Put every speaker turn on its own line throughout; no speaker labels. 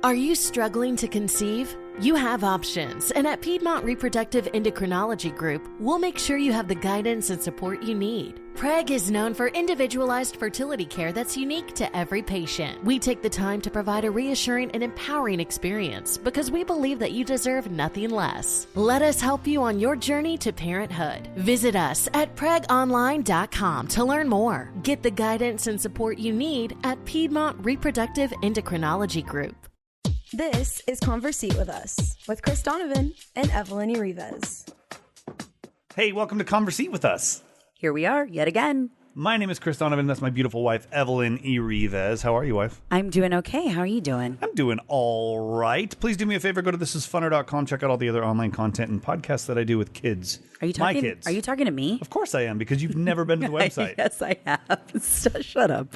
Are you struggling to conceive? You have options, and at Piedmont Reproductive Endocrinology Group, we'll make sure you have the guidance and support you need. PREG is known for individualized fertility care that's unique to every patient. We take the time to provide a reassuring and empowering experience because we believe that you deserve nothing less. Let us help you on your journey to parenthood. Visit us at pregonline.com to learn more. Get the guidance and support you need at Piedmont Reproductive Endocrinology Group.
This is Conversate with Us with Chris Donovan and Evelyn Urives.
Hey, welcome to Conversate with Us.
Here we are, yet again.
My name is Chris Donovan. That's my beautiful wife, Evelyn Urives. How are you, wife?
I'm doing okay. How are you doing?
I'm doing all right. Please do me a favor. Go to thisisfunner.com. Check out all the other online content and podcasts that I do with kids.
Are you talking?
My kids.
Are you talking to me?
Of course I am, because you've never been to the website.
Yes, I have. Shut up.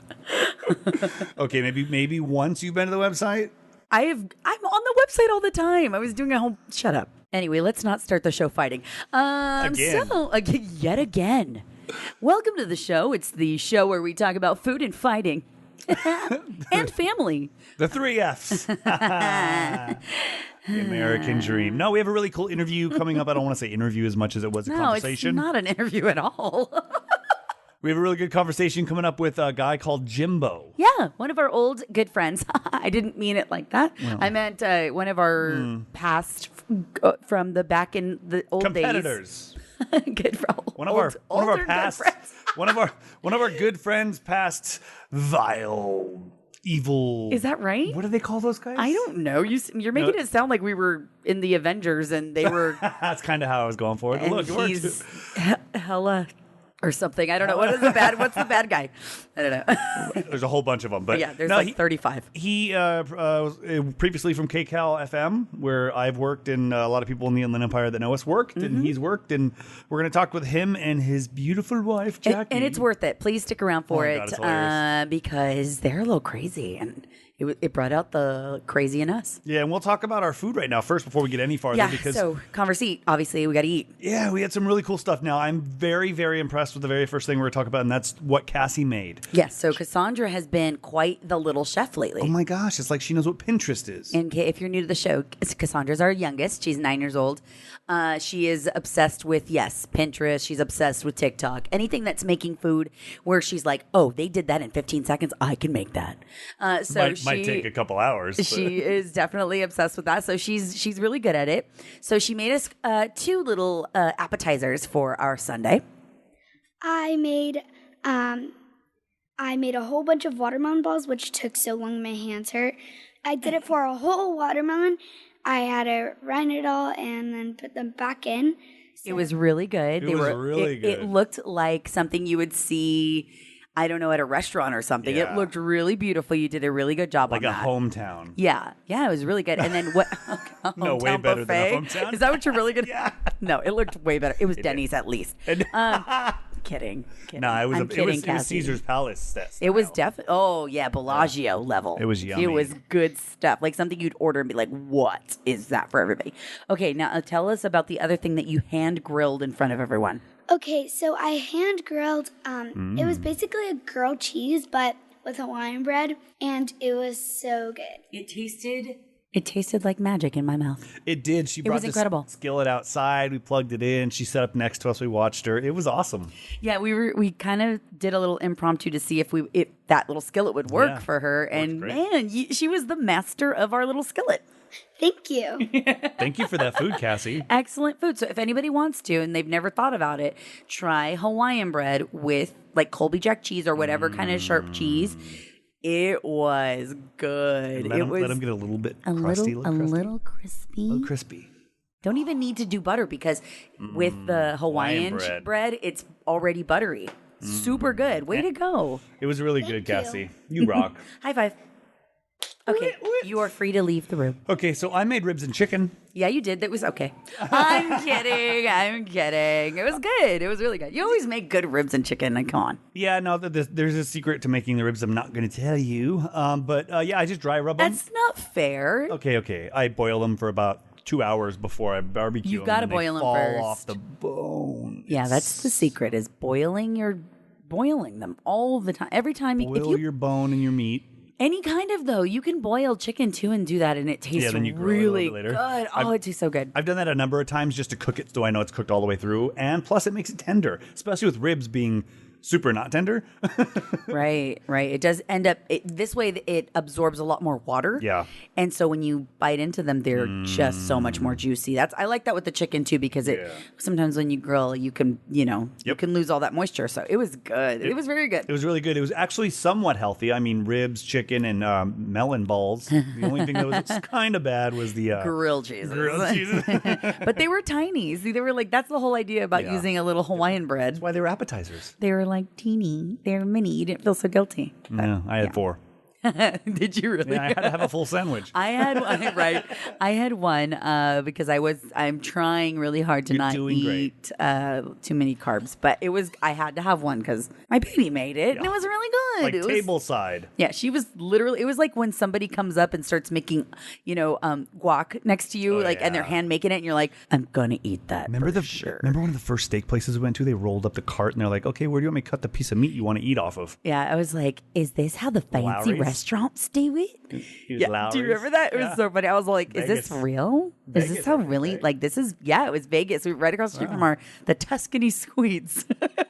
Okay, maybe once you've been to the website.
I'm on the website all the time. I was doing a whole... Shut up. Anyway, let's not start the show fighting. Yet again. Welcome to the show. It's the show where we talk about food and fighting. And family.
The 3 Fs. The American dream. No, we have a really cool interview coming up. I don't want to say interview as much as it was a conversation.
No, it's not an interview at all.
We have a really good conversation coming up with a guy called Jimbo.
Yeah, one of our old good friends. I didn't mean it like that. Well, I meant one of our past from the back in the old
competitors.
Days. Good for
one of our past one of our good friends past vile evil.
Is that right?
What do they call those guys?
I don't know. You're making it sound like we were in the Avengers and they were.
That's kind of how I was going for it.
And
look,
he's hella or something. I don't know. What's the bad guy? I don't know.
There's a whole bunch of them. But
yeah, there's 35.
He was previously from KCAL FM, where I've worked, and a lot of people in the Inland Empire that know us worked, and he's worked. And we're going to talk with him and his beautiful wife, Jackie.
And it's worth it. Please stick around for it
God,
because they're a little crazy. And it brought out the crazy in us.
Yeah, and we'll talk about our food right now first before we get any farther.
Yeah,
because
so Conversate, obviously, we got to eat.
Yeah, we had some really cool stuff. Now, I'm very, very impressed with the very first thing we're going to talk about, and that's what Cassie made.
Yes, so Cassandra has been quite the little chef lately.
Oh my gosh, it's like she knows what Pinterest is.
And if you're new to the show, Cassandra's our youngest. She's 9 years old. She is obsessed with, Pinterest. She's obsessed with TikTok. Anything that's making food where she's like, oh, they did that in 15 seconds. I can make that.
Might take a couple hours. But.
She is definitely obsessed with that. So she's really good at it. So she made us 2 little appetizers for our Sunday.
I made a whole bunch of watermelon balls, which took so long my hands hurt. I did it for a whole watermelon. I had to rind it all and then put them back in.
So it was really good.
It was really good.
It looked like something you would see, I don't know, at a restaurant or something.
Yeah.
It looked really beautiful. You did a really good job on that.
Like a hometown.
Yeah. Yeah, it was really good. And then what?
No, way better
buffet?
than a hometown.
Is that what you're really good?
Yeah.
No, it looked way better. It was Denny's at least. Kidding.
No, it was Caesar's Palace style.
It was definitely, Bellagio level.
It was yummy.
It was good stuff. Like something you'd order and be like, what is that for everybody? Okay, now tell us about the other thing that you hand grilled in front of everyone.
Okay, so I hand grilled, it was basically a grilled cheese, but with Hawaiian bread, and it was so good.
It tasted like magic in my mouth.
It did. She brought
incredible.
This skillet outside. We plugged it in. She sat up next to us. We watched her. It was awesome.
Yeah, we kind of did a little impromptu to see if that little skillet would work for her. And man, she was the master of our little skillet.
Thank you.
Thank you for that food, Cassie.
Excellent food. So if anybody wants to and they've never thought about it, try Hawaiian bread with like Colby Jack cheese or whatever kind of sharp cheese. It was good.
Let them get a little bit crusty.
A little crispy.
A little crispy.
Don't even need to do butter because with the Hawaiian bread, it's already buttery. Super good. Way to go.
It was really good, Cassie. You rock.
High five. Okay, you are free to leave the room.
Okay, so I made ribs and chicken.
Yeah, you did. That was okay. I'm kidding. It was good. It was really good. You always make good ribs and chicken. Like, come on.
Yeah, no, there's a secret to making the ribs I'm not going to tell you. But I just dry rub them.
That's not fair.
Okay. I boil them for about 2 hours before I barbecue them.
You got to boil them first.
Fall off the bone.
Yeah, that's the secret is boiling them all the time. Every time
boil your bone and your meat.
Any kind of though, you can boil chicken too and do that, and it tastes
then you grill it a little
really
bit later.
good. Oh, it tastes so good.
I've done that a number of times just to cook it so I know it's cooked all the way through. And plus, it makes it tender, especially with ribs being super not tender.
Right. It does end up this way. It absorbs a lot more water.
Yeah.
And so when you bite into them, they're just so much more juicy. I like that with the chicken too, because sometimes when you grill, you can you can lose all that moisture. So it was good. It was very good.
It was really good. It was actually somewhat healthy. I mean, ribs, chicken, and melon balls. The only thing that was kind of bad was the
grilled cheeses.
But
they were tiny. See, they were like, that's the whole idea about using a little Hawaiian bread.
That's why they were appetizers.
They were like teeny. They were mini. You didn't feel so guilty.
Yeah, I had 4.
Did you really?
Yeah, I had to have a full sandwich.
I had one because I'm trying really hard to not eat too many carbs, but I had to have one because my baby made it and it was really good.
Like
it was,
table side.
Yeah, she was literally. It was like when somebody comes up and starts making, guac next to you, and they're hand making it, and you're like, I'm gonna eat that.
Remember Remember one of the first steak places we went to? They rolled up the cart and they're like, "Okay, where do you want me to cut the piece of meat you want to eat off of?"
Yeah, I was like, "Is this how the fancy restaurants do it?"
Yeah,
do you remember that? It was so funny. I was like, Vegas. "Is this real? Is this how really like this is?" Yeah, it was Vegas. We were right across the street from the Tuscany Sweets.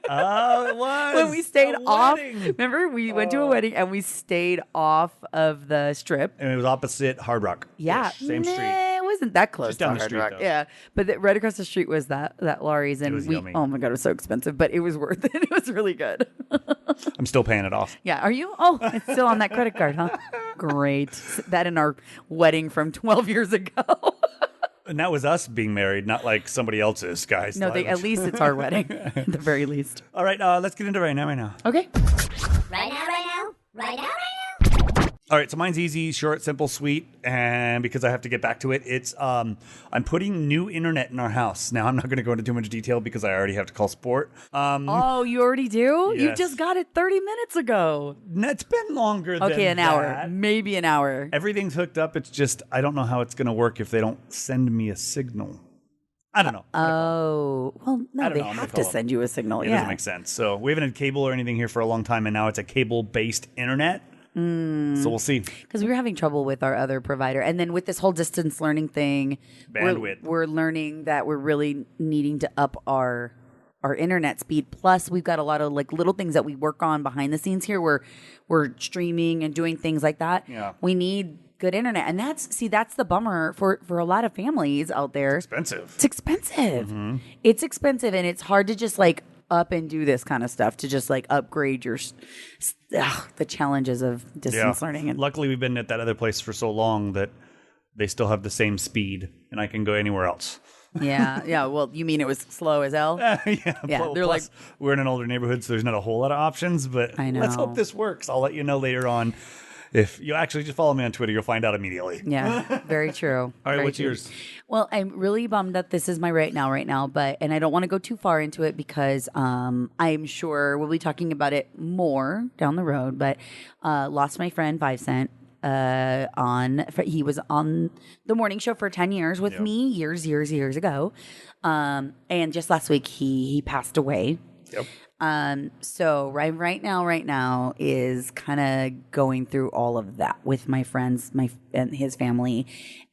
Oh, it was
when we stayed off.
wedding.
Remember, we went to a wedding and we stayed off of the Strip.
And it was opposite Hard Rock.
Yeah,
same street.
It wasn't that close.
Just down
to
the
Hard
street,
Rock.
though.
Yeah, but right across the street was that Laurie's, and
yummy.
oh my god, it was so expensive, but it was worth it. It was really good.
I'm still paying it off.
Yeah, are you? Oh, it's still on that credit card, huh? Great. That in our wedding from 12 years ago.
And that was us being married, not like somebody else's, guys.
No, at least it's our wedding, at the very least.
All right, let's get into right now.
Okay.
Right now.
All right, so mine's easy, short, simple, sweet, and because I have to get back to it, it's I'm putting new internet in our house. Now, I'm not going to go into too much detail because I already have to call sport.
Oh, you already do?
Yes.
You just got it 30 minutes ago.
It's been longer than
Okay, an hour.
that.
Maybe an hour.
Everything's hooked up. It's just I don't know how it's going to work if they don't send me a signal. I don't know.
Oh, well, no, they
know. I'm
have
gonna
to
call
send you a signal.
It doesn't make sense. So we haven't had cable or anything here for a long time, and now it's a cable-based internet. So we'll see.
Because we were having trouble with our other provider. And then with this whole distance learning thing,
Bandwidth.
we're learning that we're really needing to up our internet speed. Plus, we've got a lot of like little things that we work on behind the scenes here. We're streaming and doing things like that.
Yeah.
We need good internet. And that's the bummer for a lot of families out there.
Expensive.
It's expensive. Mm-hmm. It's expensive, and it's hard to just like up and do this kind of stuff, to just like upgrade your the challenges of distance learning. And
luckily, we've been at that other place for so long that they still have the same speed, and I can go anywhere else.
Yeah. Well, you mean it was slow as hell?
Yeah.
They're
Plus,
like,
we're in an older neighborhood, so there's not a whole lot of options. But
I know.
Let's hope this works. I'll let you know later on. If you actually just follow me on Twitter, you'll find out immediately.
Yeah, very true.
All right,
very
what's
true.
yours?
Well, I'm really bummed that this is my right now, and I don't want to go too far into it because I'm sure we'll be talking about it more down the road. But lost my friend 5 Cent. He was on the morning show for 10 years with me years ago. And just last week he passed away.
Yep.
So right now is kind of going through all of that with my friends, and his family,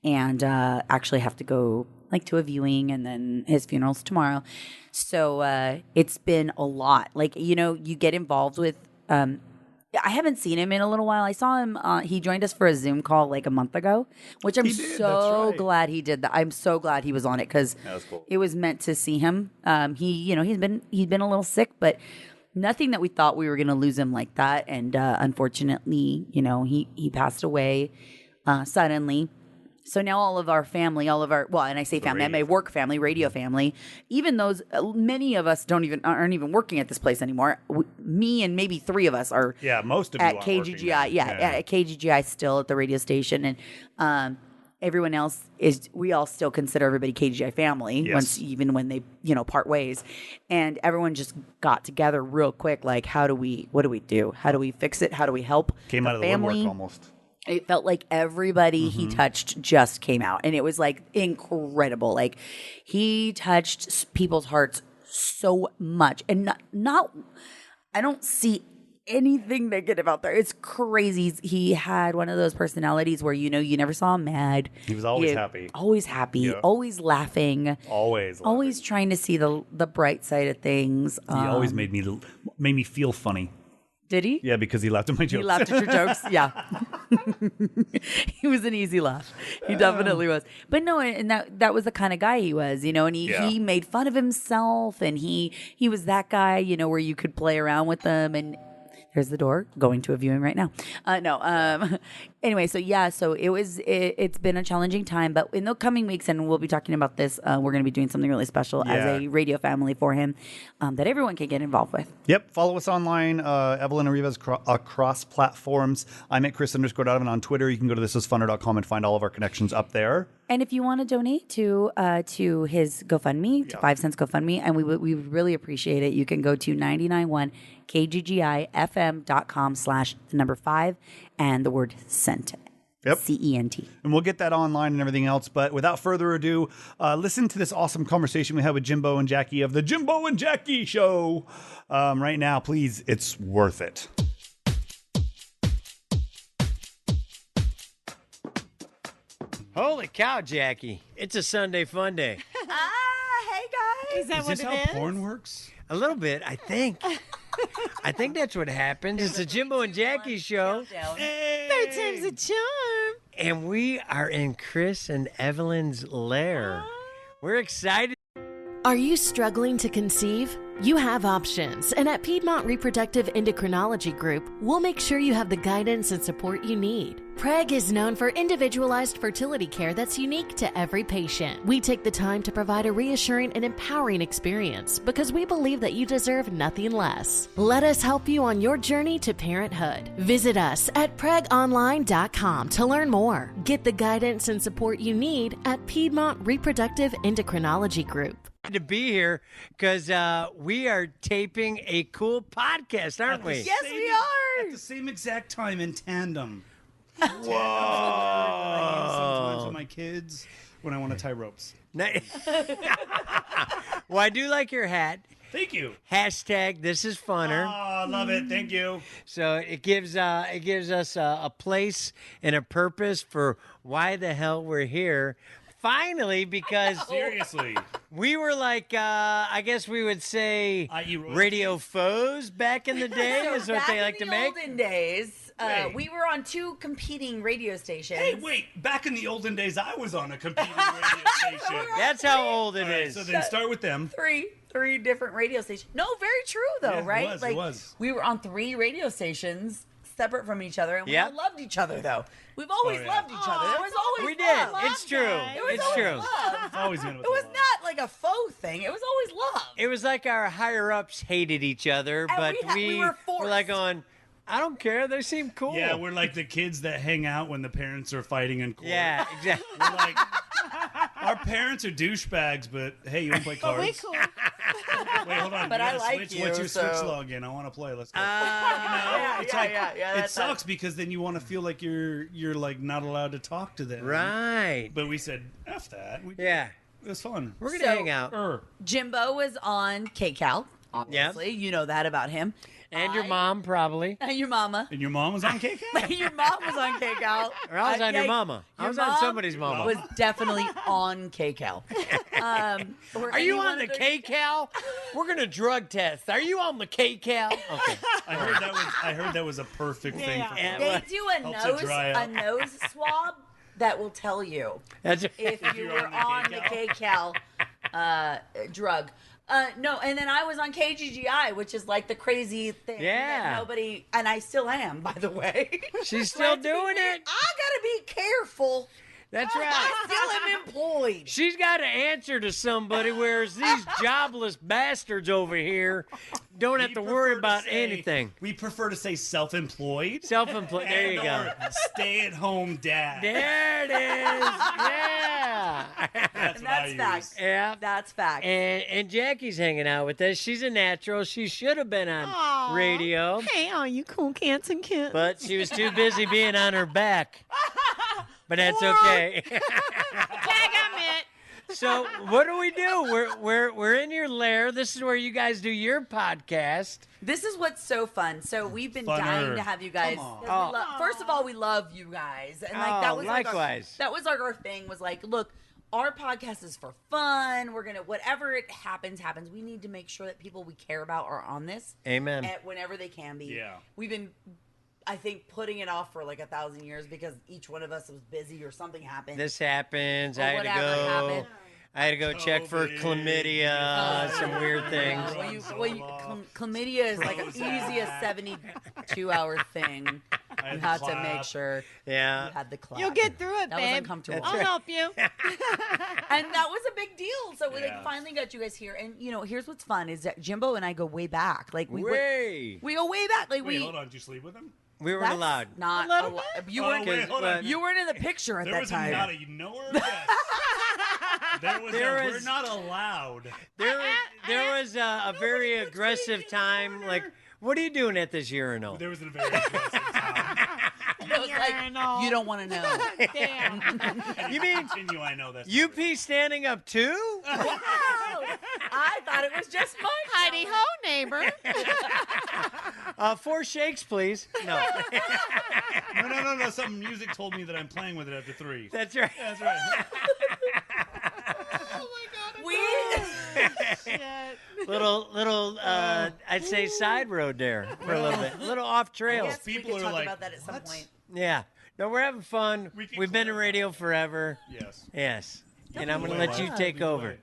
and actually have to go like to a viewing, and then his funeral's tomorrow. So it's been a lot. Like, you get involved with. I haven't seen him in a little while. I saw him. He joined us for a Zoom call like a month ago, which I'm so glad he did that. I'm so glad he was on it because
cool.
It was meant to see him. He'd been a little sick, but nothing that we thought we were going to lose him like that. And unfortunately, he passed away suddenly. So now all of our family, and I say family, I my work family, radio family, even those, many of us aren't even working at this place anymore. Me and maybe 3 of us are.
Yeah, most of
at
you aren't
KGGI.
working
At KGGI still at the radio station, and everyone else we all still consider everybody KGGI family.
Yes.
Even when they part ways, and everyone just got together real quick. Like, what do we do? How do we fix it? How do we help?
Came out of the woodwork almost.
It felt like everybody he touched just came out, and it was like incredible. Like, he touched people's hearts so much, and not I don't see anything negative out there. It's crazy. He had one of those personalities where, you never saw him mad.
He was always happy.
Always happy.
Yeah.
Always laughing.
Always
Trying to see the bright side of things.
He always made me feel funny.
Did he?
Yeah, because he laughed at my jokes.
He laughed at your jokes. Yeah. He was an easy laugh. He definitely was. But no, and that was the kind of guy he was, and he made fun of himself, and he was that guy, where you could play around with them. And there's the door, going to a viewing right now. Anyway, so it's been a challenging time, but in the coming weeks, and we'll be talking about this, we're going to be doing something really special as a radio family for him that everyone can get involved with.
Yep. Follow us online, Evelyn and Rivas across platforms. I'm at Chris_Donovan on Twitter. You can go to thisisfunner.com and find all of our connections up there.
And if you want to donate to his GoFundMe, to 5 cents GoFundMe, and we would really appreciate it, you can go to 991kggifm.com/5 and the word cent.
Yep.
CENT.
And we'll get that online and everything else. But without further ado, listen to this awesome conversation we had with Jimbo and Jackie of the Jimbo and Jackie Show right now. Please, it's worth it.
Holy cow, Jackie. It's a Sunday fun day.
Hey guys.
Is that
Is
what
this
it
how
is?
porn works?
A little bit, I think. I think that's what happens. It's the Jimbo and Jackie Show.
Third time's a charm.
And we are in Chris and Evelyn's lair. We're excited.
Are you struggling to conceive? You have options, and at Piedmont Reproductive Endocrinology Group, we'll make sure you have the guidance and support you need. PREG is known for individualized fertility care that's unique to every patient. We take the time to provide a reassuring and empowering experience because we believe that you deserve nothing less. Let us help you on your journey to parenthood. Visit us at pregonline.com to learn more. Get the guidance and support you need at Piedmont Reproductive Endocrinology Group.
To be here because we are taping a cool podcast, aren't we?
Yes, we are.
At the same exact time in tandem.
Whoa.
Sometimes with my kids when I want to tie ropes.
Well, I do like your hat.
Thank you.
Hashtag this is funner.
Oh, love it. Thank you.
So it gives us a place and a purpose for why the hell we're here. Finally, because
Seriously.
we were like, I guess we would say
I.e. royalties.
radio foes back in the day is what they like to make.
Olden days,
Wait.
we were on 2 competing radio stations.
Hey, wait. Back in the olden days, I was on a competing radio station.
That's how old it
All right,
is.
so then start with them.
Three different radio stations. No, very true though,
Yeah, it
right?
was,
like
it was.
we were on 3 radio stations separate from each other, and we
Yep.
all loved each other though. We've always
yeah.
loved each other. There was always
We did.
love.
It's true.
There was
It's
always
true.
love.
It's always been with
It was
the love.
not like a faux thing. It was always love.
It was like our higher ups hated each other, but
we were forced.
like going, I don't care. They seem cool.
Yeah, we're like the kids that hang out when the parents are fighting in court.
Yeah, exactly.
We're like, our parents are douchebags, but hey, you want to play cards?
We cool.
Wait, hold on.
But
You
I
gotta
like
switch.
you,
What's your Switch
so-
login? I want to play. Let's go.
Yeah,
It
that's
sucks because then you want to feel like you're like not allowed to talk to them.
Right.
But we said F that.
Yeah.
It was fun.
We're going to
So-
hang out.
Jimbo was on KCAL, obviously. You know that about him.
And your mom, probably.
And your mama.
And your mom was on KK?
Your mom was on KCAL.
Or I was on your mama. I
your
was on
mom
somebody's mama.
Was definitely on KCAL.
Are you on the KCAL? We're going to drug test. Are you on the KCAL? Okay.
I heard that was a perfect thing for
Yeah.
They do
Helps it dry
a
up.
nose swab that will tell you
That's
if you were on the KCAL drug. No, and then I was on KGGI, which is like the crazy thing
Yeah.
that nobody, and I still am, by the way.
She's still doing it.
I gotta be careful.
That's
I
right.
still am employed.
She's got to answer to somebody, whereas these jobless bastards over here don't have to worry about anything.
We prefer to say self-employed.
Self-employed. There you go.
Stay-at-home dad.
There it is. Yeah.
That's
And
what I
that's
use.
fact.
Yeah.
That's fact.
And Jackie's hanging out with us. She's a natural. She should have been on radio,
Hey, all you cool cats and kittens.
but she was too busy being on her back. But that's okay.
Tag, I
So what do we do? We're in your lair. This is where you guys do your podcast.
This is what's so fun. So we've been dying to have you guys. First of all, we love you guys, and that was
likewise.
That was our thing. Was like, look, our podcast is for fun. We're gonna whatever it happens. We need to make sure that people we care about are on this.
Amen.
Whenever they can be.
Yeah.
We've been, I think, putting it off for like 1,000 years because each one of us was busy or something happened.
This happens.
Or
I had to go.
happened.
I had to go check for chlamydia, some weird things.
Chlamydia is like an easiest 72-hour thing. You have to make sure you had the clap.
You'll get through it,
that
babe.
was uncomfortable.
I'll help you.
And that was a big deal. So we finally got you guys here. And here's what's fun is that Jimbo and I go way back. Like we go way back. Like
Wait, hold on. Did you sleep with him?
We weren't allowed.
Not allowed. You weren't. You weren't in the picture at that time.
There was not a no or a yes. We're not allowed.
There was a very aggressive time. Like, what are you doing at this urinal?
There was a very aggressive time.
You don't want to know.
Damn.
You mean
continue? I know that.
You pee standing up too?
Wow. I thought it was just my
Heidi ho, neighbor.
4 shakes, please. No.
No. Some music told me that I'm playing with it after 3.
That's right.
That's right.
Little I'd say side road there for a little bit. A little off trail.
Yes, we could talk about that at some point.
Yeah. No, we're having fun. We've been in radio forever. Yes. And I'm going to let you take over.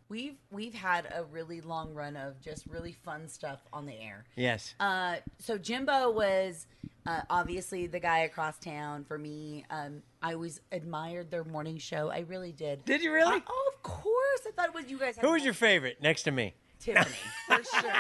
We've had a really long run of just really fun stuff on the air.
Yes.
So Jimbo was obviously the guy across town for me. I always admired their morning show. I really did.
Did you really?
Oh, of course. I thought it was you guys.
Who was your favorite next to me?
Tiffany, for sure.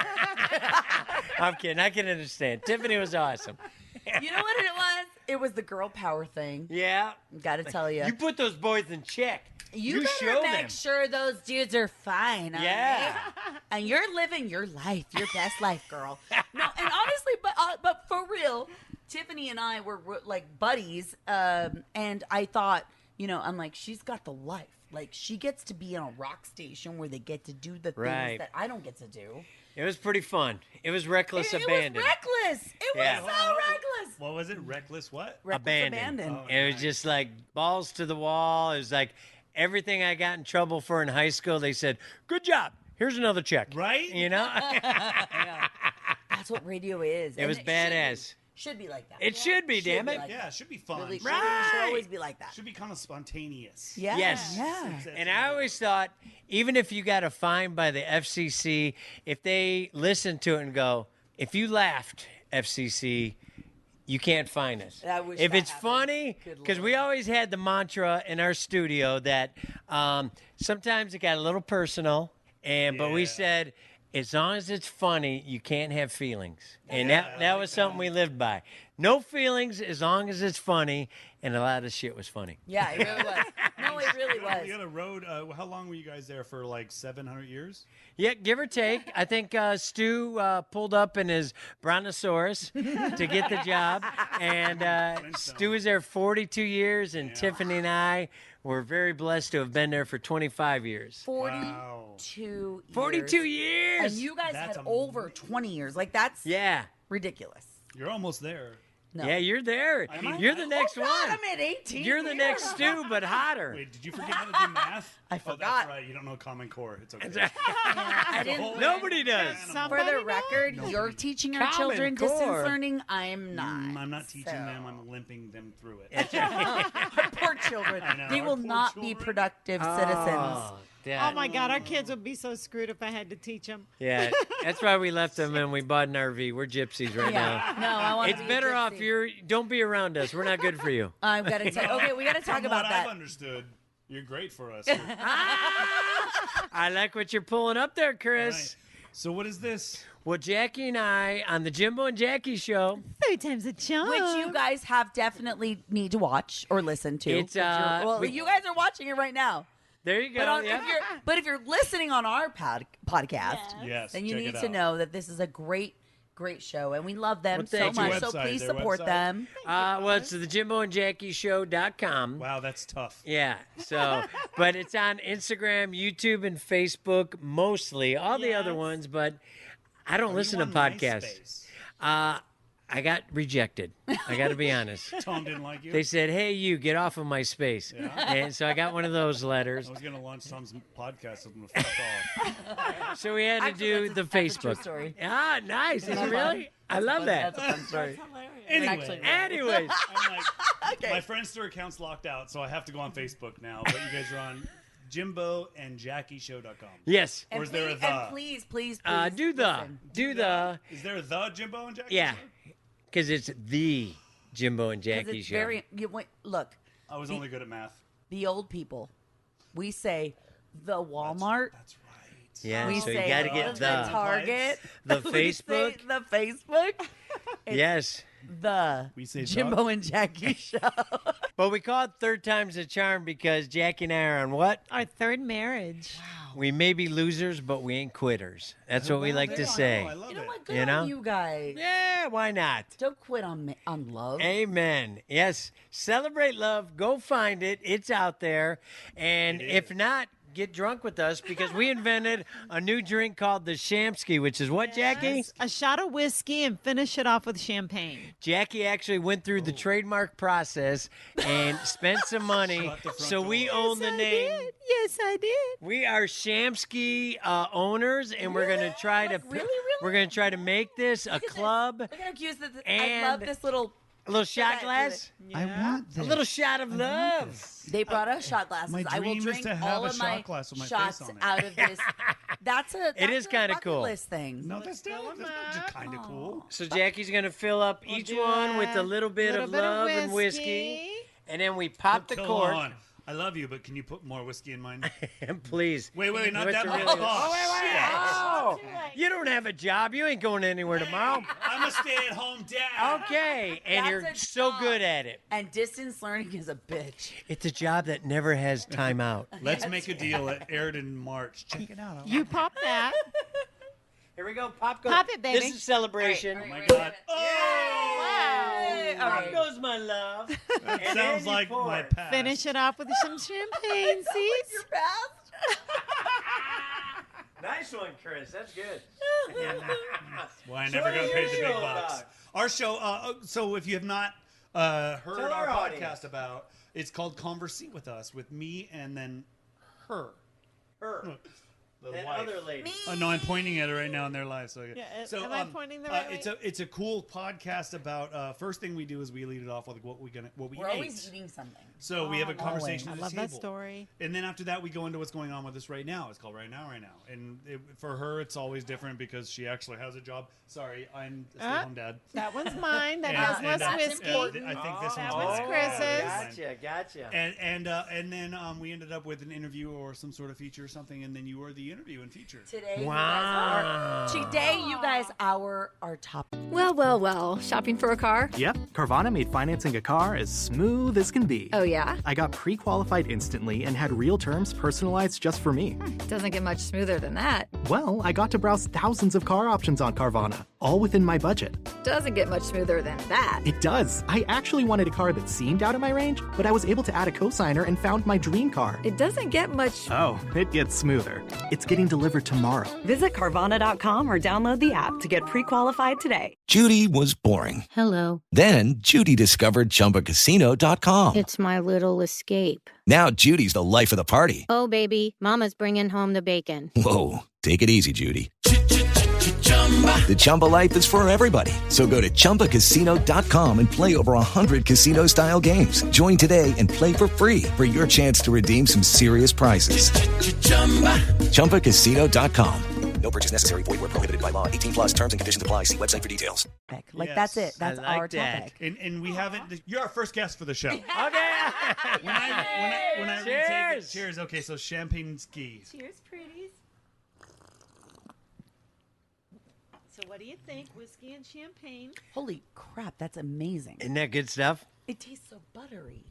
I'm kidding. I can understand. Tiffany was awesome.
You know what it was? It was the girl power thing.
Yeah.
Got to tell you.
You put those boys in check.
You
show
better make
them.
sure those dudes are fine.
Yeah.
Right? And you're living your life, your best life, girl. No, and honestly, but for real, Tiffany and I were like buddies, and I thought, I'm like, she's got the life. Like, she gets to be on a rock station where they get to do the things that I don't get to do.
It was pretty fun. It was reckless abandon.
It was reckless. It was so reckless.
What was it? Reckless what?
Reckless abandon.
Oh, it was just like balls to the wall. It was like everything I got in trouble for in high school. They said, "Good job. Here's another check."
Right?
That's what radio is.
It was badass.
Should be like that.
It should be, damn it.
Yeah, it should be fun.
Really, should always be like that.
Should be kind of spontaneous.
Yeah.
Yes.
Yeah.
And I always thought, even if you got a fine by the FCC, if they listen to it and go, if you laughed, FCC, you can't fine us. If it's funny, because we always had the mantra in our studio that sometimes it got a little personal, but we said, as long as it's funny, you can't have feelings. And that was something we lived by. No feelings as long as it's funny, and a lot of shit was funny.
Yeah, it really was. No, it really was.
You had a road. How long were you guys there for? Like 700 years?
Yeah, give or take. I think Stu pulled up in his Brontosaurus to get the job. And Stu was there 42 years, and Tiffany and I were very blessed to have been there for 25 years.
42 years.
42 years!
And you guys had over 20 years. Like, that's ridiculous.
You're almost there.
No.
Yeah, you're there. You're the next one.
I'm at 18
You're the next Stu, but hotter.
Wait, did you forget how to do math?
I forgot.
That's right. You don't know Common Core. It's okay.
I didn't.
Nobody does.
For the record, you're teaching our children distance learning. I'm not.
I'm not teaching them. I'm limping them through it.
Our poor children. They will not be productive citizens.
Oh my God, our kids would be so screwed if I had to teach them.
Yeah, that's why we left them and we bought an RV. We're gypsies right now.
No, I want to
It's
be
better
a
off
gypsy.
don't be around us. We're not good for you.
I've got to tell. Okay, we got to talk about that.
I've understood. You're great for us.
I like what you're pulling up there, Chris.
Right. So what is this?
Well, Jackie and I on the Jimbo and Jackie Show.
3 times a charm.
Which you guys have definitely need to watch or listen to.
It's
you guys are watching it right now.
There you go.
But if you're listening on our podcast,
Yes,
then you
check
need
it
to
out.
know that this is a great great show, and we love them so
thank you.
much. So
Website,
please
their
support
website.
them.
Well, it's the Jimbo and Jackie Show.com.
Wow, that's tough.
Yeah. So, but it's on Instagram, YouTube, and Facebook mostly. All the other ones, but I don't listen to podcasts. I got rejected. I got to be honest.
Tom didn't like you?
They said, "Hey, you get off of my space," and so I got one of those letters.
I was going to launch Tom's podcast. I'm going to fuck off.
So we had to do the Facebook.
true story.
Ah, nice. Is it really? I love that.
That's a fun story.
Anyways,
I'm like, my Friendster account's locked out, so I have to go on Facebook now. But you guys are on Jimbo and Jackie Show.com.
yes.
Or is there a the?
And please,
Do the.
Is there the Jimbo and Jackie
Yeah.
Show?
Because it's the Jimbo and
'Cause
Jackie
it's
Show.
look,
I was only good at math.
the old people, we say the Walmart.
That's right.
Yeah,
We
so you
say
got to get
the
the.
Target.
The
We say
Facebook.
the Facebook.
Yes.
The
We say
Jimbo and Jackie Show.
But we call it third time's a charm because Jackie and I are on what?
Our third marriage.
We may be losers, but we ain't quitters. That's what we like to say.
I love
You know
it.
what? Good
You know?
on you guys.
Yeah, why not?
Don't quit on love.
Amen. Yes. Celebrate love. Go find it. It's out there. And if not, get drunk with us because we invented a new drink called the Shamsky, which is what, Jackie?
A shot of whiskey and finish it off with champagne.
Jackie actually went through the trademark process and spent some money.
Shut the front
So we
door.
own the name.
Yes, I did.
We are Shamsky owners, and we're gonna try to
Really?
we're gonna try to make this a club,
Look at how cute this. I
And-
love this little.
a little shot glass,
I want
a
this.
little shot of love.
They brought us shot glasses.
My
I will
dream is
drink
to have
all
a
of
shot
my
glass with my face
shots
on it.
out of this. That's
It is
kind
kinda
of
cool.
List thing.
No, that's just kind of cool.
So Jackie's gonna fill up each
do
one with a little bit
little
of
bit of
love and
whiskey.
whiskey, and then we pop the
Come
cork.
on. I love you, but can you put more whiskey in mine?
And please,
Wait, not
What's
that
the
much.
really-
Oh, shit.
Oh, you don't have a job. You ain't going anywhere tomorrow.
I'm a stay-at-home dad.
Okay, and
That's
you're
a
so
job.
good at it.
And distance learning is a bitch.
It's a job that never has time out.
Let's make a deal. It aired in March. Check it out.
You pop that.
Here we go. Pop goes.
Pop it, baby.
This is celebration.
Oh my God.
Hey, all
Pop
right.
goes my love.
That
And
sounds
then you
like
pour.
my past.
Finish it off with some champagne, see?
Your past.
Nice one, Chris. That's good.
Why I
So
never
what
got
is
paid
your
the big
show
bucks.
about?
Our show, so if you have not heard
Tell
our
our
podcast
audience.
about, it's called Conversate with Us, with me and then her.
Her.
The
That
wife.
other lady.
Oh no, I'm pointing at her right now in their lives. So,
Yeah, am I pointing the right way?
it's a cool podcast about. First thing we do is we lead it off with what we
We're
ate.
always eating something.
So we have a conversation
I
at the
love
table.
that story.
And then after that, we go into what's going on with us right now. It's called Right Now. And for her, it's always different because she actually has a job. Sorry, I'm a stay-at-home dad.
That one's mine. That
And-
has
and,
less
uh,
whiskey.
and I think this
That
one's
one's
mine.
Chris's.
Gotcha.
And then we ended up with an interview or some sort of feature or something, and then you were the interview and feature.
Today,
Wow.
you guys are our top.
Well, shopping for a car?
Yep, Carvana made financing a car as smooth as can be.
Oh, yeah?
I got pre-qualified instantly and had real terms personalized just for me.
Doesn't get much smoother than that.
Well, I got to browse thousands of car options on Carvana, all within my budget.
Doesn't get much smoother than that.
It does. I actually wanted a car that seemed out of my range, but I was able to add a cosigner and found my dream car.
It doesn't get much...
Oh, it gets smoother. It's getting delivered tomorrow.
Visit Carvana.com or download the app to get pre-qualified today.
Judy was boring.
Hello.
Then Judy discovered ChumbaCasino.com.
It's my little escape.
Now Judy's the life of the party.
Oh, baby, mama's bringing home the bacon.
Whoa, take it easy, Judy. The Chumba life is for everybody. So go to ChumbaCasino.com and play over 100 casino-style games. Join today and play for free for your chance to redeem some serious prizes. ChumbaCasino.com.
No purchase necessary. Void where prohibited by law. 18 plus terms and conditions apply. See website for details.
Like,
Yes.
that's it. That's
I like
our
that.
topic.
And we haven't. You're our first guest for the show.
Okay.
When I retake it,
Cheers.
cheers. Okay, so champagne ski.
Cheers, pretties. So what do you think? Whiskey and champagne?
Holy crap, that's amazing.
Isn't that good stuff?
It tastes so buttery.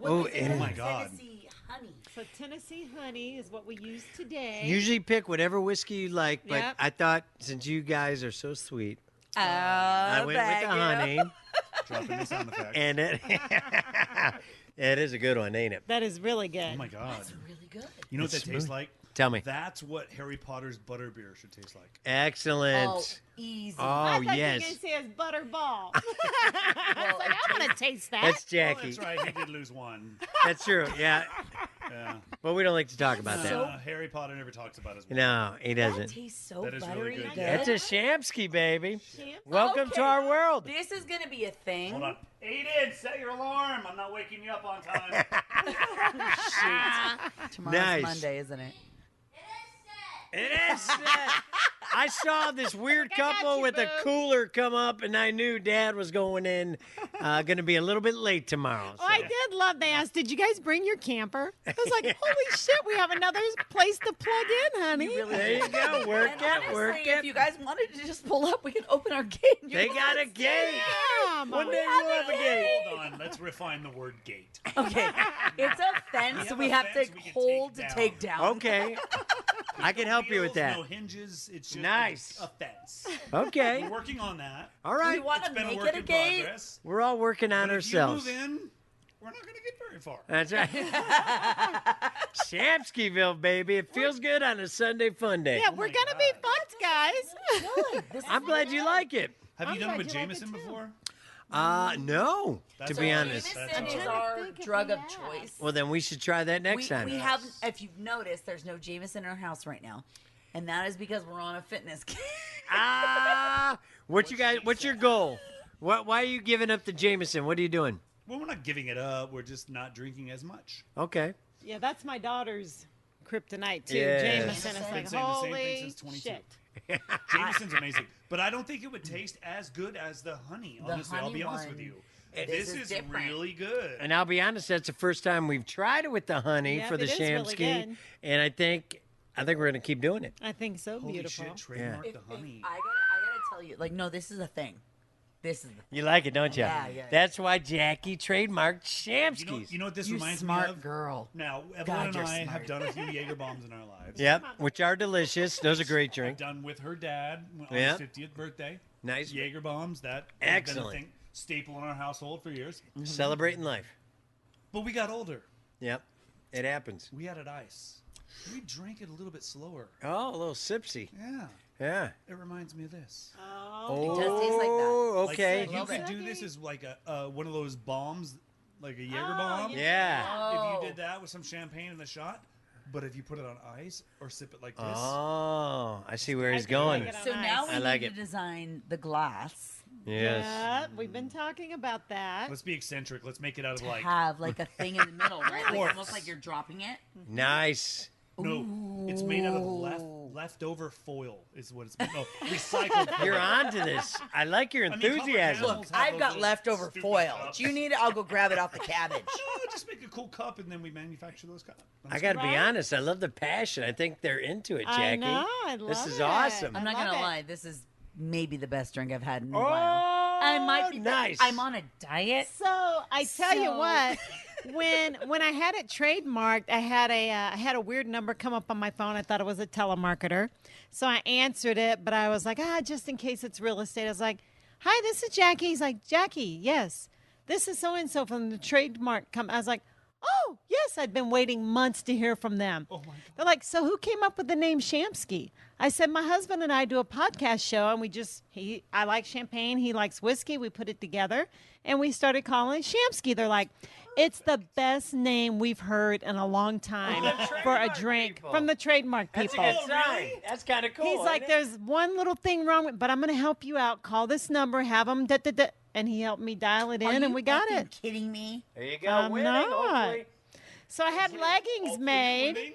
Oh,
What is
and-
it?
Oh my
God.
Tennessee honey.
So Tennessee honey is what we use today.
Usually pick whatever whiskey you like, but
Yep.
I thought since you guys are so sweet, I went with the honey.
Dropping the sound effects.
And it is a good one, ain't it?
That is really good.
Oh my God.
That's really good.
You know what
It's
that tastes
smooth.
like?
Tell me.
That's what Harry Potter's butterbeer should taste like.
Excellent.
Oh, easy.
Oh,
I thought you were
yes.
going to say it's butterball. I was like, I want to taste that.
That's
Oh,
Jackie.
that's right. He did lose one.
That's true. Yeah.
Yeah.
But we don't like to talk about that.
Harry Potter never talks about his one.
No, he
That
doesn't.
tastes so
That is really
buttery
good.
good.
That's a Shamsky, baby. Welcome to our world.
This is going to be a thing.
Hold on. Aiden, set your alarm. I'm not waking you up on time.
Tomorrow's
Nice.
Monday, isn't it?
It is set. I saw this weird couple with a cooler come up, and I knew Dad was going to be a little bit late tomorrow.
Oh, I did love. They asked, "Did you guys bring your camper?" I was like, "Holy shit, we have another place to plug in, honey."
There you go. Work
And
it,
honestly,
work
if
it.
you guys wanted to just pull up, we can open our gate.
They got a gate. One day we'll have a gate.
Hold on. Let's refine the word gate.
Okay, it's a fence we have to hold to take down.
Okay. I can help you with that.
No hinges. It's just
Nice.
a fence.
Okay.
We're working on that.
All right.
We want
It's
to
been a
make
work
it a
in
gate.
progress.
We're all working on
But
ourselves.
If you move in, we're not going to get very far.
That's right. Shamskyville, baby. It feels good on a Sunday fun day.
Yeah, we're gonna be fucked, guys.
I'm glad you like it.
Have
I'm
you done it
glad
with
you like it
Jameson
too.
before?
No,
That's
to be
all.
honest.
Jameson
That's
is
all.
our
think if
drug
we
of
have.
choice.
Well, then we should try that next time.
We have, if you've noticed, there's no Jameson in our house right now, and that is because we're on a fitness kick.
What's your goal? Why are you giving up the Jameson? What are you doing?
Well, we're not giving it up. We're just not drinking as much.
Okay.
Yeah, that's my daughter's kryptonite too.
Yeah.
Jameson. It's
Been
like,
saying the same
holy
thing since 22.
shit.
Jameson's amazing, but I don't think it would taste as good as the honey.
The
Honestly, I'll
honey
be honest
one.
with you.
This
This
is
is
different.
really good.
And I'll be honest, that's the first time we've tried it with the honey
Yep,
for the
it is really
Shamsky,
good.
and I think we're gonna keep doing it.
I think so.
Holy
Beautiful.
shit, trademark the honey.
I gotta tell you, like, no, this is a thing. This is the
You like it, don't you?
Yeah, yeah.
That's why Jackie trademarked Shamsky's.
You know what this
You
reminds
smart
me of?
girl.
Now, Evelyn
God,
and
you're
I
smart.
have done a few Jaeger bombs in our lives.
Yep, which are delicious. Those are great
I've
drink.
done with her dad on
Yep.
his 50th birthday.
Nice.
Jaeger bombs. That has been a
Excellent.
thing, staple in our household for years.
Celebrating life.
But we got older.
Yep, it happens.
We added ice. We drank it a little bit slower.
Oh, a little sipsy.
Yeah.
Yeah.
It reminds me of this.
It does taste like that.
Okay.
Like, you could do this as like a one of those bombs, like a Jaeger bomb.
Yeah.
If you did that with some champagne and a shot, but if you put it on ice or sip it like this.
Oh, I see where he's going.
So now we
I like
need
it.
to design the glass.
Yes.
Yeah, we've been talking about that.
Let's be eccentric. Let's make it out of
To
like.
have like a thing in the middle, right? Like
Quartz.
almost like you're dropping it.
Nice.
No, it's made out of leftover foil. Is what it's made. No, recycled. Foil.
You're onto this. I like your enthusiasm.
Look, I've got leftover foil. Do you need it? I'll go grab it off the cabbage.
Oh, just make a cool cup and then we manufacture those cups.
I got to be honest. I love the passion. I think they're into it, Jackie.
I know. I love
This is
it.
awesome.
I'm not
love
gonna
it.
lie. This is maybe the best drink I've had in a
Oh,
while. I might be
nice.
I'm on a diet.
So I tell you
So-
what, when I had it trademarked, I had a weird number come up on my phone. I thought it was a telemarketer, so I answered it. But I was like, just in case it's real estate. I was like, "Hi, this is Jackie." He's like, "Jackie, yes, this is so and so from the trademark." I was like, "Oh, yes." I'd been waiting months to hear from them. Oh my God. They're like, "So who came up with the name Shamsky?" I said, "My husband and I do a podcast show, and I like champagne, he likes whiskey. We put it together, and we started calling it Shamsky." They're like, "It's the best name we've heard in a long time for a drink from the trademark
That's
people."
a good sign. That's kind of cool.
He's like,
isn't it?
"There's one little thing wrong with, but I'm going to help you out. Call this number, have them and he helped me dial it in, and we got it.
Kidding me?
There you go.
I'm
winning,
not.
hopefully.
So I had leggings made.
Winning?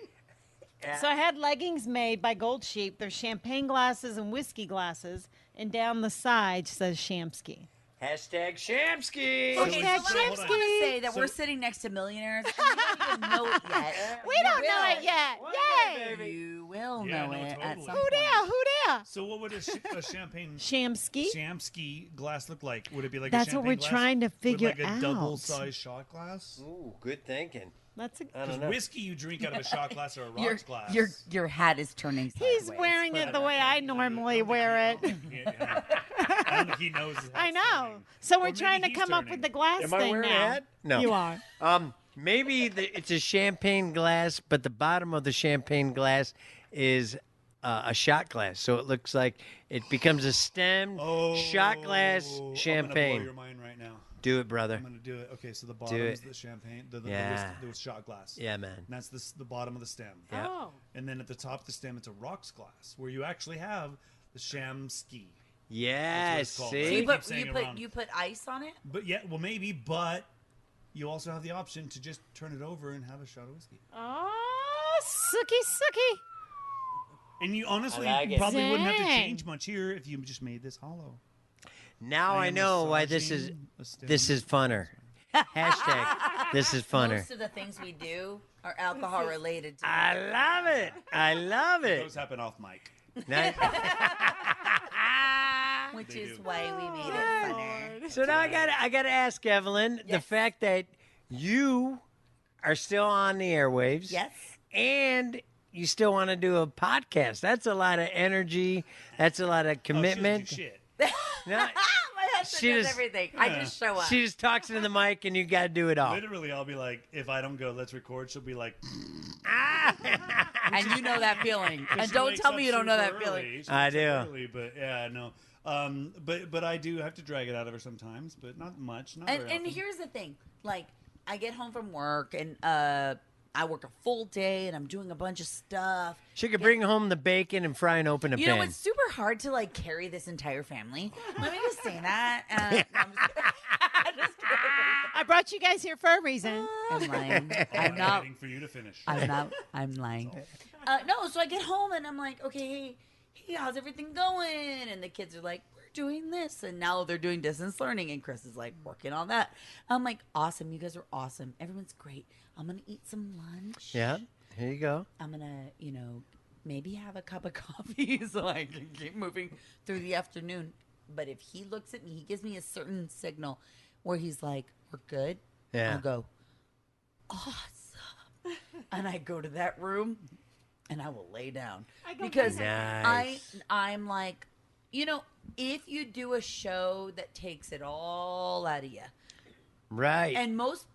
Yeah.
So I had leggings made by Gold Sheep. They're champagne glasses and whiskey glasses, and down the side says Shamsky.
Hashtag Shamsky.
Okay,
Hashtag
so I just want to
Shamsky.
say that we're sitting next to millionaires, and we don't even know it yet.
We don't know it yet. Yay!
You will
Yeah,
know
no,
it at
totally.
some
Who
point.
there? Who there?
So what would a champagne
Shamsky.
Shamsky glass look like? Would it be like
That's
a
what
champagne
we're
glass
trying to
with
figure
like a
out.
double-sized shot glass?
Ooh, good thinking.
That's a,
I don't
Because
know.
whiskey you drink out of a shot glass or a
Your,
rocks glass.
your hat is turning sideways.
He's wearing it the way I normally wear it.
Yeah.
I don't think he knows.
I know. So we're trying to come up with the glass
Am I
thing
wearing
now.
a hat? No.
You are.
Maybe it's a champagne glass, but the bottom of the champagne glass is a shot glass. So it looks like it becomes a stemmed shot glass champagne.
I'm gonna blow your mind right now.
Do it, brother.
I'm gonna do it. Okay, so the bottom is the champagne, the shot glass.
Yeah, man.
And that's the bottom of the stem.
Yeah.
Oh.
And then at the top of the stem, it's a rocks glass where you actually have the sham ski.
Yes.
That's what
See?
it's called.
You put ice on it?
But yeah, well maybe, but you also have the option to just turn it over and have a shot of whiskey.
Oh, sookie.
And you honestly
I like it.
probably wouldn't have to
Dang.
change much here if you just made this hollow.
Now I
am
know why this is
massaging
funner. Hashtag this is funner.
Most of the things we do are alcohol related.
I love it. I love it.
Those happen off mic.
Nice.
Which is why we made it funner.
So now I gotta ask Evelyn, the fact that you are still on the airwaves.
Yes.
And you still want to do a podcast. That's a lot of energy. That's a lot of commitment.
Oh, shit.
No,
My husband does everything. I just show up.
She just talks into the mic and you got to do it all.
Literally, I'll be like, if I don't go, let's record, she'll be like,
and you know that feeling. And don't tell me you don't know that feeling.
I do.
Early, but yeah, no. But I do have to drag it out of her sometimes, but not much. Not very
And
often.
here's the thing. Like, I get home from work and I work a full day and I'm doing a bunch of stuff.
She could bring home the bacon and fry and open a
You
pan.
know, it's super hard to like carry this entire family. Let me just say that. I'm just kidding.
I brought you guys here for a reason.
I'm lying. I'm not.
waiting for you to finish.
I'm not. I'm lying. No, so I get home and I'm like, okay, hey, how's everything going? And the kids are like, we're doing this. And now they're doing distance learning. And Chris is like working on that. I'm like, awesome. You guys are awesome. Everyone's great. I'm going to eat some lunch.
Yeah, here you go.
I'm going to, maybe have a cup of coffee so I can keep moving through the afternoon. But if he looks at me, he gives me a certain signal where he's like, we're good.
Yeah.
I'll go, awesome. And I go to that room and I will lay down. Because
Nice.
I'm like, if you do a show that takes it all out of you.
Right.
And most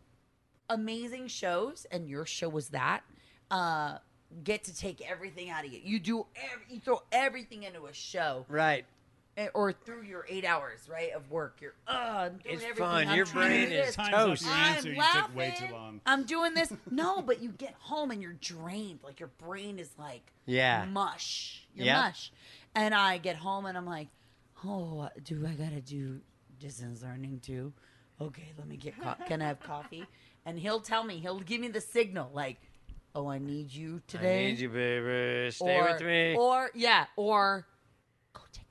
amazing shows, and your show was that, get to take everything out of you. You throw everything into a show.
Right.
Or through your 8 hours, right, of work. You're, I'm doing
It's
everything.
fun.
I'm
Your
trying to
brain
do
is
this.
toast.
I'm
You
laughing.
took way too long.
I'm doing this. No, but you get home and you're drained. Like your brain is like mush. You're mush. And I get home and I'm like, oh, do I got to do distance learning too? Okay, let me get can I have coffee? And he'll tell me, he'll give me the signal like, oh, I need you today.
I need you, baby. Stay with me.
Or go take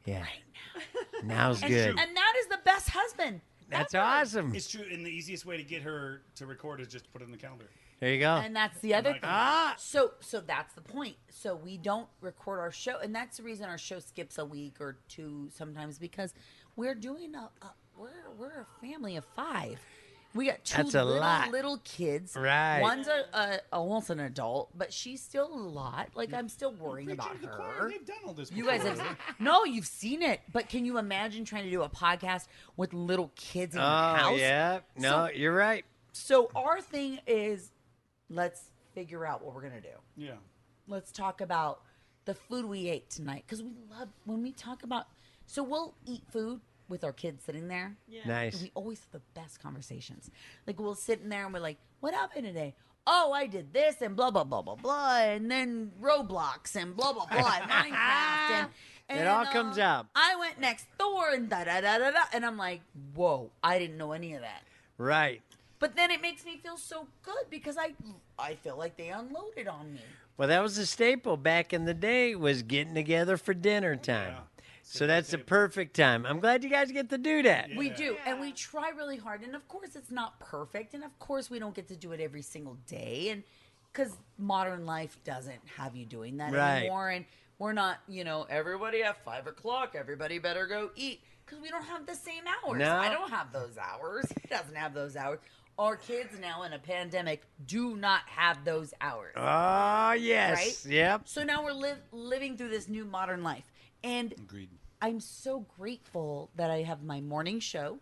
a nap right now.
Now's good.
And that is the best husband.
That's
ever.
awesome.
It's true, and the easiest way to get her to record is just to put it in the calendar.
There you go.
And that's the other thing.
Ah.
So that's the point. So we don't record our show, and that's the reason our show skips a week or two sometimes, because we're doing we're a family of 5. We got 2
That's a lot.
little kids.
Right.
One's almost an adult, but she's still a lot. Like, I'm still worrying about her.
They've done all this.
You guys have no, you've seen it, but can you imagine trying to do a podcast with little kids in your house?
Oh, yeah. No, you're right.
So our thing is, let's figure out what we're gonna do.
Yeah.
Let's talk about the food we ate tonight, because we love when we talk about. So we'll eat food with our kids sitting there.
Yeah.
Nice.
And we always have the best conversations. Like, we'll sit in there and we're like, what happened today? Oh, I did this and blah, blah, blah, blah, blah. And then Roblox and blah, blah, blah. And Minecraft. And
It all comes out.
I went next door and da-da-da-da-da. And I'm like, whoa, I didn't know any of that.
Right.
But then it makes me feel so good because I feel like they unloaded on me.
Well, that was a staple back in the day, was getting together for dinner time.
Yeah.
So that's the perfect time. I'm glad you guys get to do that.
We do, and we try really hard. And of course, it's not perfect, and of course, we don't get to do it every single day, and because modern life doesn't have you doing that anymore, and we're not, everybody at 5 o'clock, everybody better go eat, because we don't have the same hours.
No.
I don't have those hours. He doesn't have those hours. Our kids now in a pandemic do not have those hours.
Oh, yes.
Right?
Yep.
So now we're living through this new modern life, and
Agreed.
I'm so grateful that I have my morning show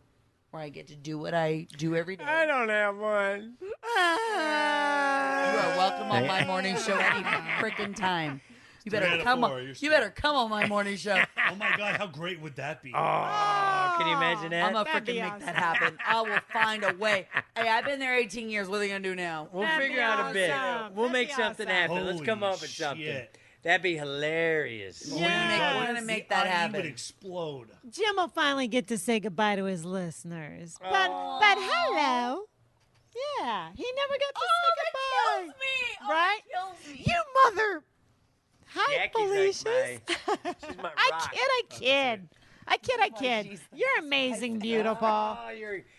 where I get to do what I do every day.
I don't have one.
You are welcome on my morning show any freaking time. You better come on. You better come on my morning show.
Oh my God, how great would that be?
Oh, can you imagine that?
I'm gonna freaking make that happen. I will find a way. Hey, I've been there 18 years. What are they gonna do now?
We'll figure out a bit. We'll make something happen. Let's come up with something. That'd be hilarious.
We're gonna make that happen.
Would explode.
Jim will finally get to say goodbye to his listeners. But hello. Yeah, he never got to say goodbye.
Kills me.
Right?
Kills me.
You mother. Hi,
Jackie's
Felicia.
she's my rock.
I kid. You're amazing, beautiful.
Oh,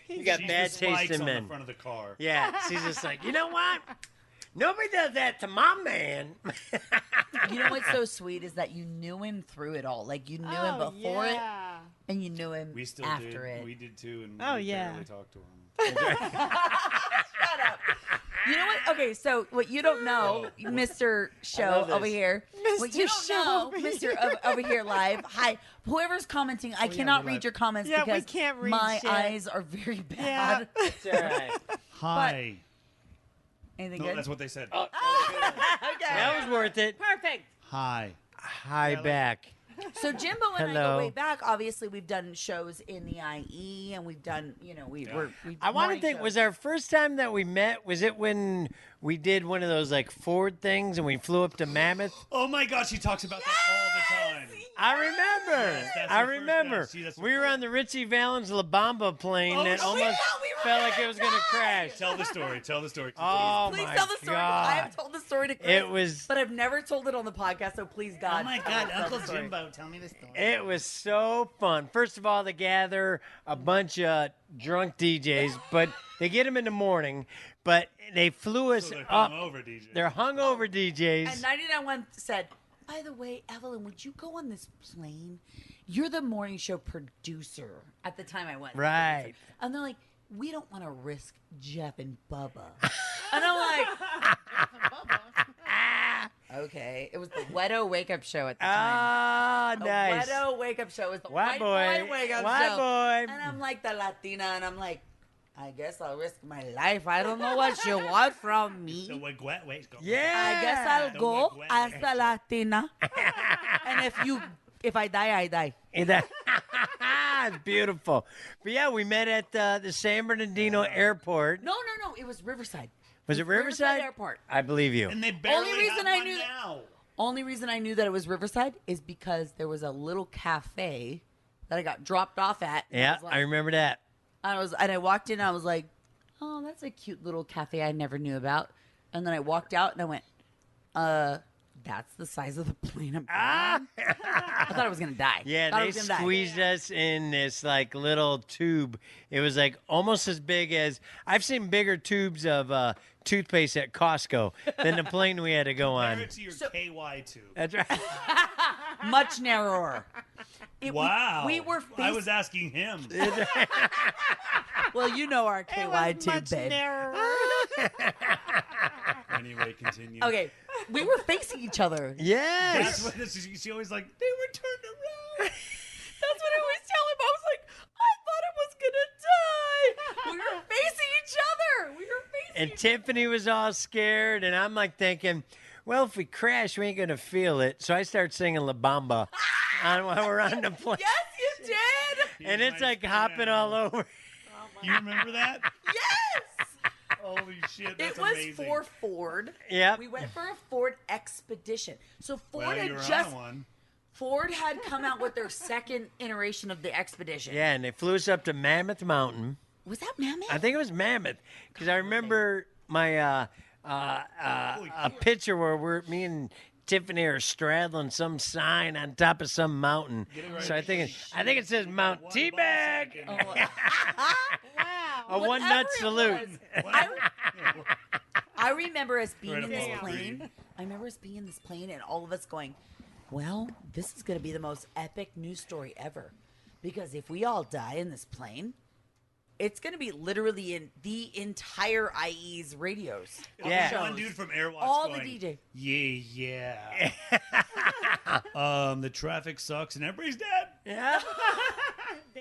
you got bad taste in
on
men.
the front of the car.
Yeah, she's just like, you know what? Nobody does that to my man.
You know what's so sweet is that you knew him through it all. Like you knew him before it, and you knew him after it.
We did too, and
we
barely talked to him.
Shut up. You know what? Okay, so what you don't know, Mr. Show over here. What you don't know, Mr. Over here live. Hi, whoever's commenting, I cannot read your comments because
we can't read
my
shit.
eyes are very bad.
It's all right.
Hi.
Anything
No,
good?
that's what they said.
Okay.
That was worth it.
Perfect.
Hi.
Hi back.
So Jimbo and I
Hello.
go way back. Obviously, we've done shows in the IE, and we've done, we've
I want to think, was our first time that we met, was it when we did one of those like Ford things and we flew up to Mammoth?
Oh my God, she talks about that all the time.
I remember.
Yes, that's
I
her first-
remember.
yeah, see, that's her
We were on the Richie Valens La Bamba plane that almost felt like it was going to crash.
Tell the story. Tell the story.
Oh,
Please
my
tell the story.
God.
I have told the story to Chris,
It was-
but I've never told it on the podcast. So please, God.
Oh my
tell
God,
the
Uncle
story.
Jimbo, tell me the story.
It was so fun. First of all, they gather a bunch of drunk DJs, but they get them in the morning. But they flew us
they're
up.
hungover DJs.
They're hungover DJs.
And 99 said, by the way, Evelyn, would you go on this plane? You're the morning show producer. At the time I went.
Right.
And they're like, we don't want to risk Jeff and Bubba. And I'm like, okay. It was the Wedo Wake Up Show at the time.
Ah, nice.
The Wedo Wake Up Show was the
White
White
boy.
Boy Wake Up
White
Show.
boy.
And I'm like the Latina, and I'm like, I guess I'll risk my life. I don't know what you want from me.
The wait, go.
Yeah.
I guess I'll
The
go
wet,
as the Latina. And if I die, I die.
It's beautiful. But yeah, we met at the San Bernardino airport.
No. It was Riverside.
Was it Riverside?
Airport.
I believe you.
And they barely
Only reason
have
I
one
knew
now.
Only reason I knew that it was Riverside is because there was a little cafe that I got dropped off at.
Yeah, I remember that.
And I walked in. I was like, "Oh, that's a cute little cafe I never knew about." And then I walked out and I went, that's the size of the plane I'm on." I thought I was gonna die.
Yeah,
Thought I
they
was gonna die.
squeezed us in this like little tube. It was like almost as big as I've seen bigger tubes of toothpaste at Costco than the plane we had to go on.
Compare it to your KY tube.
That's right.
Much narrower.
Wow.
We were.
I was asking him.
Well, you know our KY tube,
much
babe.
narrower.
Anyway, continue.
Okay, we were facing each other.
Yes.
That's what she always like. They were turned around.
That's what I always tell him. I was like, I thought I was gonna die. We were facing each other.
And Tiffany was all scared, and I'm like thinking, well, if we crash, we ain't gonna feel it. So I start singing La Bamba while we're on the plane.
Yes, you did.
And it's like hopping all over.
You remember that?
Yes.
Holy shit, that's
It was
amazing.
for Ford.
Yep.
We went for a Ford Expedition. So Ford
Well,
had
you were
just
on one.
Ford had come out with their second iteration of the Expedition.
Yeah, and they flew us up to Mammoth Mountain.
Was that Mammoth?
I think it was Mammoth because I remember my a picture where me and Tiffany are straddling some sign on top of some mountain. So I think it says Mount Teabag.
Wow.
A one nut salute.
I remember us being
Right
in this
above
plane. I remember us being in this plane and all of us going, well, this is going to be the most epic news story ever. Because if we all die in this plane, it's going to be literally in the entire IE's radios.
Yeah.
One dude from Airwatch
All
going,
the DJ.
Yeah.
The traffic sucks and everybody's dead.
Yeah.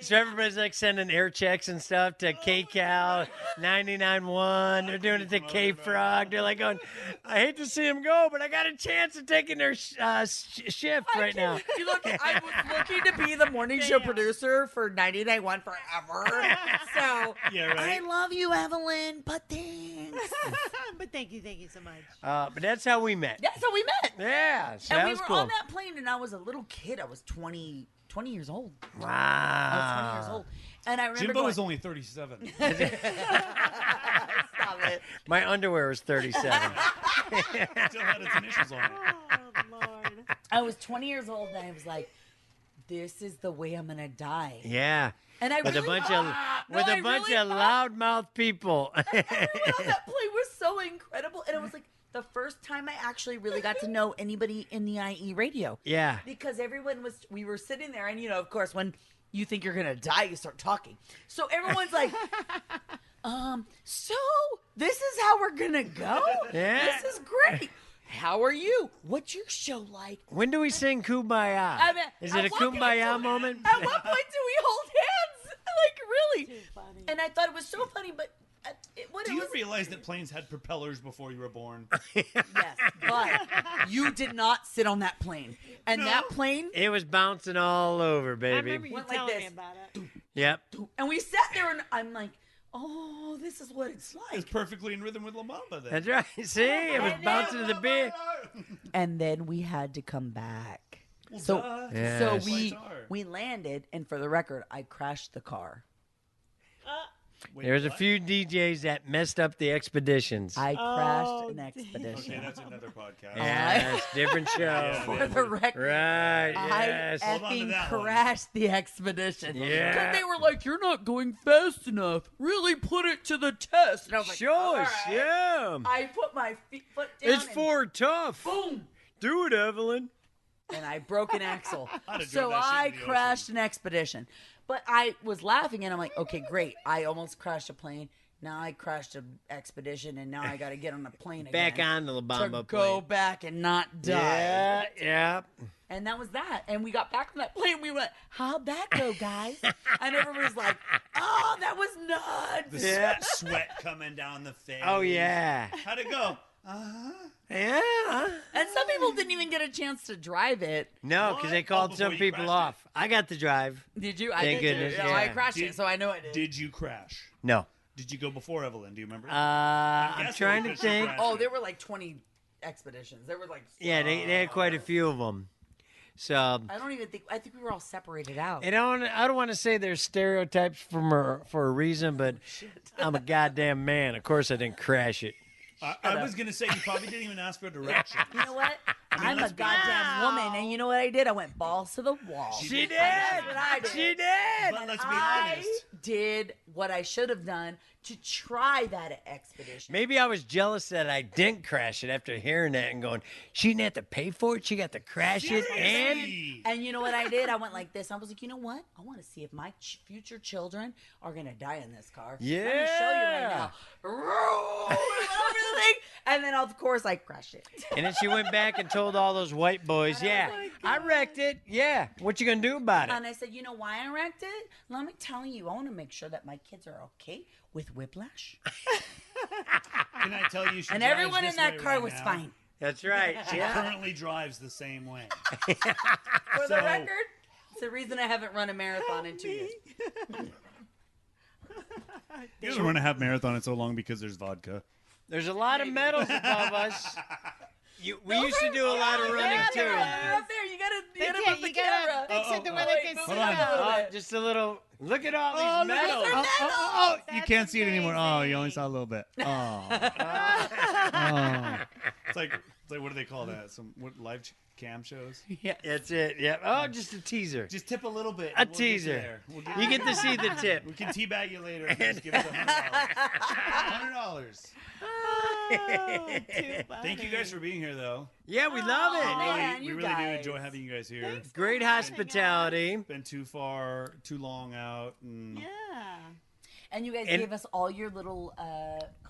So everybody's like sending air checks and stuff to KCal 99.1. They're doing it to K-Frog. They're like going, I hate to see them go, but I got a chance of taking their shift right now.
You look, I was looking to be the morning show producer for 99.1 forever. So
Yeah, right.
I love you, Evelyn, but thanks.
But thank you so much.
But that's how we met.
That's how we met.
Yeah. So
And
that
we
was
were
cool.
on that plane, and I was a little kid. I was 20 years old.
Wow.
I was 20 years old. And I remember
Jimbo
going,
was only 37.
Stop it.
My underwear was 37.
Still had its initials on it.
Oh, Lord.
I was 20 years old, and I was like, this is the way I'm going to die.
Yeah.
And I
with
really,
a bunch of loudmouth people.
Everyone on that plane was so incredible. And it was like the first time I actually really got to know anybody in the IE radio.
Yeah.
Because we were sitting there, and of course, when you think you're going to die, you start talking. So everyone's like, so this is how we're going to go?
Yeah.
This is great. How are you? What's your show like?
When do we sing Kumbaya?
I mean,
Is it a Kumbaya moment?
At what point do we hold hands? Like, really? And I thought it was so funny, but
Do you realize that planes had propellers before you were born?
Yes, but you did not sit on that plane. And that plane
It was bouncing all over, baby.
I remember you
went like
telling me
this.
about it.
Yep.
And we sat there, and I'm like, oh, this is what it's like.
It's perfectly in rhythm with La Mamba then.
That's right. See? It was bouncing to the beat.
And then we had to come back.
Well,
So,
duh.
Yes.
so
Flights are.
we landed, and for the record, I crashed the car.
Wait,
There's a
what?
few DJs that messed up the expeditions.
I crashed an expedition.
Okay, that's another podcast.
Yeah, it's a different show.
Yeah,
For the record,
Right,
I
yes.
Hold on to
effing
that one.
crashed the expedition.
Yeah.
Because they were like, you're not going fast enough. Really put it to the test. And I was like,
Show
all
us,
right.
yeah.
I put my foot down.
It's
and
Ford tough.
boom.
Do it, Evelyn.
And I broke an axle.
I'd have
So
drove that shit
I
in the
crashed an expedition. But I was laughing, and I'm like, okay, great. I almost crashed a plane. Now I crashed an expedition, and now I got to get on a plane again.
Back on the La
to
Bamba
go
plane.
back and not die.
Yeah, yeah.
And that was that. And we got back on that plane. We went, how'd that go, guys? And everybody's like, oh, that was nuts.
The
Yeah.
sweat coming down the face.
Oh, yeah.
How'd it go?
Yeah.
And some people didn't even get a chance to drive it.
No, because they called
before
some
you
people
crashed
off. I got the drive.
Did you? I
Thank
did
goodness,
too. No, I
yeah.
crashed it, so I know I did.
Did you crash?
No.
Did you go before Evelyn? Do you remember?
I'm
guessing
trying to
because you
think.
crashed.
Oh, there were like 20 expeditions. There were like...
Yeah, they had quite a few of them. So
I don't even think... I think we were all separated out.
I don't want to say there's stereotypes for a reason, but I'm a goddamn man. Of course, I didn't crash it.
I was going to say, you probably didn't even ask for directions.
You know what? I'm a goddamn woman, and you know what I did? I went balls to the wall.
She did.
That's what I did.
She did.
But let's be
I
honest.
did what I should have done to try that expedition.
Maybe I was jealous that I didn't crash it after hearing that and going, she didn't have to pay for it. She got to crash it. And
Seriously.
And you know what I did? I went like this. I was like, you know what? I want to see if my future children are going to die in this car. Let me show you right now. Everything. And then, of course, I crashed it.
And then she went back and told all those white boys, yeah, I wrecked it. Yeah. What you going to do about it?
And I said, you know why I wrecked it? Let me tell you. I want to make sure that my kids are okay with whiplash.
Can I tell you? She
And
drives
everyone
this
in that
way
car
right
was
now.
fine.
That's right.
She
Yeah.
currently drives the same way.
For the
So-
record, it's the reason I haven't run a marathon in 2 years.
You doesn't want to have marathon in so long because there's vodka.
There's a lot of medals above us. We used to do a lot of running, too.
They're up there. You gotta move the camera.
Fix it the way they can see
Hold on.
it.
Just a little. Look at all these medals.
You can't see it anymore. Oh, you only saw a little bit. Oh. It's like what do they call that? Live cam shows?
Yeah.
That's it. Yeah. Oh, just a teaser.
Just tip a little bit.
A
and we'll get
teaser.
there. We'll get
You get to see the tip.
We can teabag you later and just give us $100. Thank you guys for being here, though.
Yeah, we love it.
man,
we
you
really do
guys.
enjoy having you guys here.
Great hospitality.
Been too long out. And
Yeah.
And you guys gave us all your little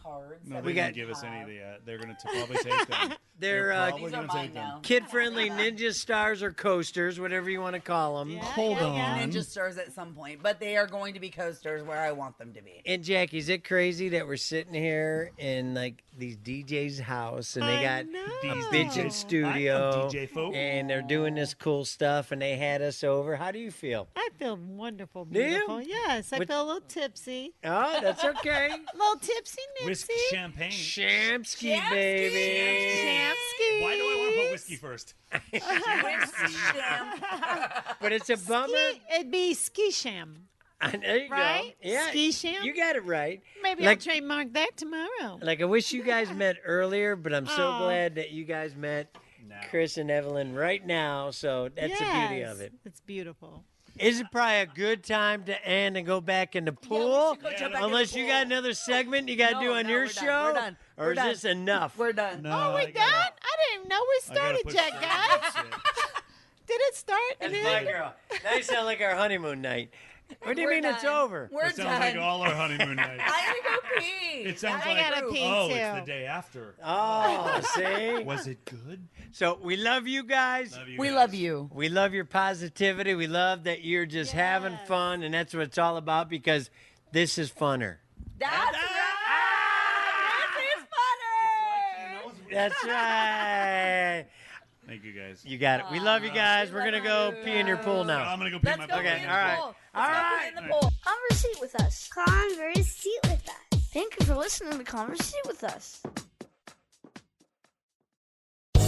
cards.
No, they didn't give us any of the yet. They're going to probably take them.
They're
probably going to take them.
Kid-friendly ninja stars or coasters, whatever you want to call them.
Hold on.
Ninja stars at some point, but they are going to be coasters where I want them to be.
And Jackie, is it crazy that we're sitting here in like these DJ's house and they got a bitchin' studio
DJ folk.
and they're doing this cool stuff and they had us over? How do you feel?
I feel wonderful,
Do you?
beautiful. Yes, I feel a little tipsy.
Oh, that's okay.
A little tipsy, nipsy.
Whiskey champagne.
Shamsky, baby.
Shamsky.
Why do I want to put whiskey first?
But it's a bummer.
It'd be ski sham.
There you
Right?
go. Yeah,
Ski sham?
You got it right.
Maybe
Like-
I'll trademark that tomorrow.
Like, I wish you guys met earlier, but I'm so
Aw.
glad that you guys met Chris and Evelyn right now. So that's the beauty of it.
It's beautiful.
Is it probably a good time to end and go back in the pool?
go jump back in
Unless
the
you
pool.
got another segment you got to do on your
we're done.
show?
We're done.
Or
We're
is
done.
this enough?
We're done.
Oh, we done? I didn't even know we started yet, guys. Did it start?
That's
and
my
end?
girl. Now you sound like our honeymoon night. What do you mean it's over?
We're
It sounds like all our honeymoon nights.
I gotta go pee.
It sounds
I
like,
gotta pee,
oh,
too.
it's the day after.
Oh, see?
Was it good?
So we love you guys.
We love you.
We love your positivity. We love that you're just having fun, and that's what it's all about because this is funner.
That's right. This is funner.
That's right.
Thank you, guys.
You got it. We love you guys. We're going to go pee in your pool now.
I'm going to go pee in my pool.
Okay, all right. All right.
Conversate with us. Conversate with us. Thank you for listening to Conversate with us.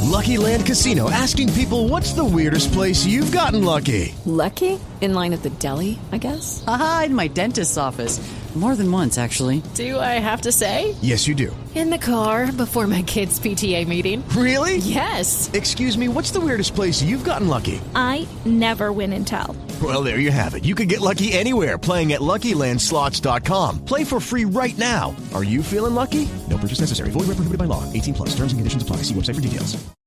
Lucky Land Casino asking people, what's the weirdest place you've gotten lucky?
Lucky? In line at the deli, I guess?
Aha, in my dentist's office. More than once, actually.
Do I have to say?
Yes, you do.
In the car before my kids' PTA meeting.
Really?
Yes.
Excuse me, what's the weirdest place you've gotten lucky?
I never win and tell.
Well, there you have it. You can get lucky anywhere, playing at LuckyLandSlots.com. Play for free right now. Are you feeling lucky? No purchase necessary. Void where prohibited by law. 18+. Terms and conditions apply. See website for details.